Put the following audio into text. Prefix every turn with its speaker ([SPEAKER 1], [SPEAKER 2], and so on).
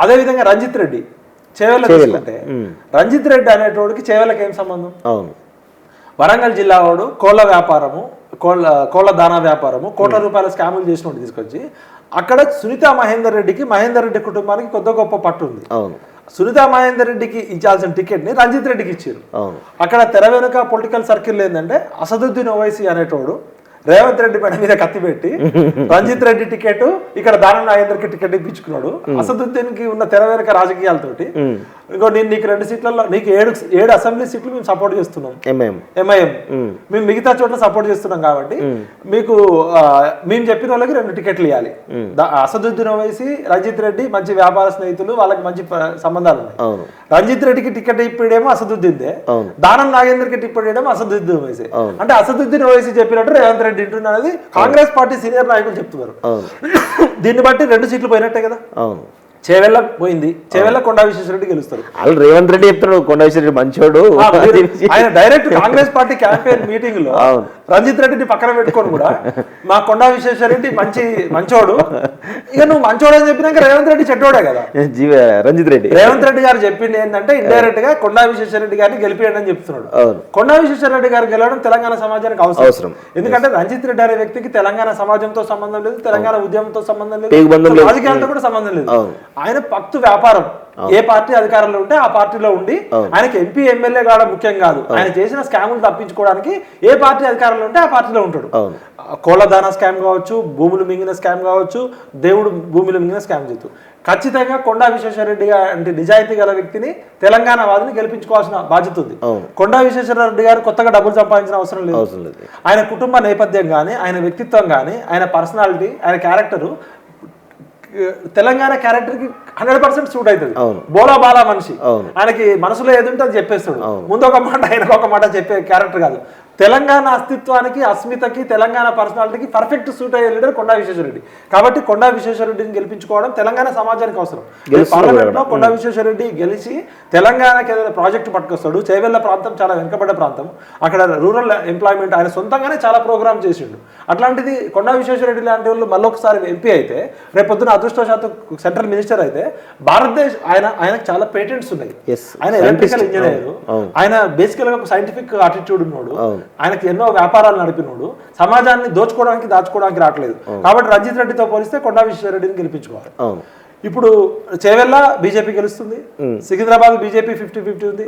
[SPEAKER 1] అదేవిధంగా రంజిత్ రెడ్డి చేవెళ్ళ తీసుకుంటే రంజిత్ రెడ్డి అనేటోడికి చేవెళ్ళకి ఏం సంబంధం?
[SPEAKER 2] అవును,
[SPEAKER 1] వరంగల్ జిల్లా వాడు కోళ్ళ వ్యాపారము, కోళ్ళ దానా వ్యాపారము, కోట్ల రూపాయల స్కాములు చేసినోడు తీసుకొచ్చి అక్కడ సునీతా మహేందర్ రెడ్డి కుటుంబానికి కొద్ది గొప్ప పట్టు ఉంది.
[SPEAKER 2] అవును,
[SPEAKER 1] సునీతా మహేందర్ రెడ్డికి ఇచ్చాల్సిన టికెట్ ని రంజిత్ రెడ్డికి ఇచ్చారు. అక్కడ తెర వెనుక పొలిటికల్ సర్కిల్ ఏంటంటే అసదుద్దీన్ ఓవైసీ అనేటోడు రేవంత్ రెడ్డి పైన మీద కత్తి పెట్టి రంజిత్ రెడ్డి టికెట్ ఇక్కడ దానం నాగేందర్కి టికెట్ ఇప్పించుకున్నాడు. అసదుద్దీన్ కి ఉన్న తెర వెనుక రాజకీయాలతోటి ఇంకో నేను నీకు 2 సీట్లలో నీకు 7 అసెంబ్లీ సీట్లు మేము సపోర్ట్ చేస్తున్నాం, ఎంఐఎం మేము మిగతా చోట్ల సపోర్ట్ చేస్తున్నాం కాబట్టి మీకు మేము చెప్పిన వాళ్ళకి 2 టికెట్లు ఇవ్వాలి. అసదుద్దీన్ ఓవైసీ రంజిత్ రెడ్డి మంచి వ్యాపార స్నేహితులు, వాళ్ళకి మంచి సంబంధాలు ఉన్నాయి. రంజిత్ రెడ్డికి టికెట్ ఇప్పుడేమో అసదుద్దీన్దే, దానం నాగేందర్కి టికెట్ ఇవ్వడేమో అసదుద్దీన్ ఓవైసీ. అంటే అసదుద్దీన్ ఓవైసీ చెప్పినట్టు రేవంత్ రెడ్డి వింటున్నది కాంగ్రెస్ పార్టీ సీనియర్ నాయకులు చెప్తున్నారు. దీన్ని బట్టి 2 సీట్లు పోయినట్టే కదా. చేవెళ్ళ పోయింది, చేవెళ్ళ కొండా విశ్వేశ్వరరెడ్డి గెలుస్తారు.
[SPEAKER 2] వాళ్ళు రేవంత్ రెడ్డి చెప్తాడు కొండా విశ్వేశ్వరరెడ్డి మంచోడు,
[SPEAKER 1] ఆయన direct Congress party campaign meeting లో రంజిత్ రెడ్డిని పక్కన పెట్టుకొని కూడా మా కొండా విశ్వేశ్వరరెడ్డి మంచోడు, ఇక నువ్వు మంచోడు అని చెప్పినాక రేవంత్ రెడ్డి చెడ్డోడే కదా. రేవంత్ రెడ్డి గారు చెప్పింది ఏంటంటే ఇండైరెక్ట్ గా కొండా విశ్వేశ్వరరెడ్డి గారిని గెలిపియండి అని చెప్తున్నాడు. కొండా విశ్వేశ్వరరెడ్డి గారు గెలవడం తెలంగాణ సమాజానికి అవసరం. ఎందుకంటే రంజిత్ రెడ్డి అనే వ్యక్తికి తెలంగాణ సమాజంతో సంబంధం లేదు, తెలంగాణ ఉద్యమంతో సంబంధం లేదు, రాజకీయాలతో కూడా సంబంధం లేదు. ఆయన పక్తు వ్యాపారం, ఏ పార్టీ అధికారంలో ఉంటే ఆ పార్టీలో ఉండి ఆయనకి ఎంపీ ఎమ్మెల్యే కావడం ముఖ్యం కాదు, ఆయన చేసిన స్కాములు తప్పించుకోవడానికి ఏ పార్టీ అధికారంలో ఉంటే ఆ పార్టీలో ఉంటాడు. కోళ్ళదానా స్కామ్ కావచ్చు, భూములు మింగిన స్కామ్ కావచ్చు, దేవుడు భూములు మింగిన స్కామ్ చేస్తూ ఖచ్చితంగా కొండా విశ్వేశ్వరరెడ్డి అంటే నిజాయితీ గల వ్యక్తిని తెలంగాణ వాదిని గెలిపించుకోవాల్సిన బాధ్యత ఉంది. కొండా విశ్వేశ్వరరెడ్డి గారు కొత్తగా డబ్బులు సంపాదించిన అవసరం లేదు. ఆయన కుటుంబ నేపథ్యం కానీ, ఆయన వ్యక్తిత్వం కానీ, ఆయన పర్సనాలిటీ, ఆయన క్యారెక్టరు తెలంగాణ క్యారెక్టర్ కి 100% సూట్ అవుతుంది. బోలా బాలా మనిషి, ఆయనకి మనసులో ఏదుంటే అది చెప్పేస్తాడు. ముందు ఒక మాట ఆయనకు ఒక మాట చెప్పే క్యారెక్టర్ కాదు. తెలంగాణ అస్తిత్వానికి, అస్మితకి, తెలంగాణ పర్సనాలిటీకి పర్ఫెక్ట్ సూట్ అయ్యే లీడర్ కొండా విశ్వేశ్వరరెడ్డి. కాబట్టి కొండా విశ్వేశ్వరరెడ్డిని గెలిపించుకోవడం తెలంగాణ సమాజానికి అవసరం. పార్లమెంట్ లో కొండా విశ్వేశ్వరరెడ్డి గెలిచి తెలంగాణకి ఏదైనా ప్రాజెక్టు పట్టుకొస్తాడు. చేవెళ్ళ ప్రాంతం చాలా వెనుకబడ్డ ప్రాంతం, అక్కడ రూరల్ ఎంప్లాయ్మెంట్ ఆయన సొంతంగానే చాలా ప్రోగ్రామ్ చేసిండు. అట్లాంటిది కొండా విశ్వేశ్వరరెడ్డి లాంటి వాళ్ళు మళ్ళొకసారి ఎంపీ అయితే, రేపొద్దున అదృష్టవశాత్తు సెంట్రల్ మినిస్టర్ అయితే, భారతదేశ ఆయనకు చాలా పేటెంట్స్ ఉన్నాయి. ఆయన ఎలక్ట్రికల్ ఇంజనీర్, ఆయన బేసికల్ గా ఒక సైంటిఫిక్ ఆటిట్యూడ్ ఉన్నాడు, ఆయనకి ఎన్నో వ్యాపారాలు నడిపినోడు, సమాజాన్ని దాచుకోవడానికి రావట్లేదు. కాబట్టి రంజిత్ రెడ్డితో పోలిస్తే కొండా విశ్వేశ్వరరెడ్డిని గెలిపించుకోవాలి. ఇప్పుడు చేవెళ్ళ బీజేపీ గెలుస్తుంది, సికింద్రాబాద్ బీజేపీ 50-50 ఉంది.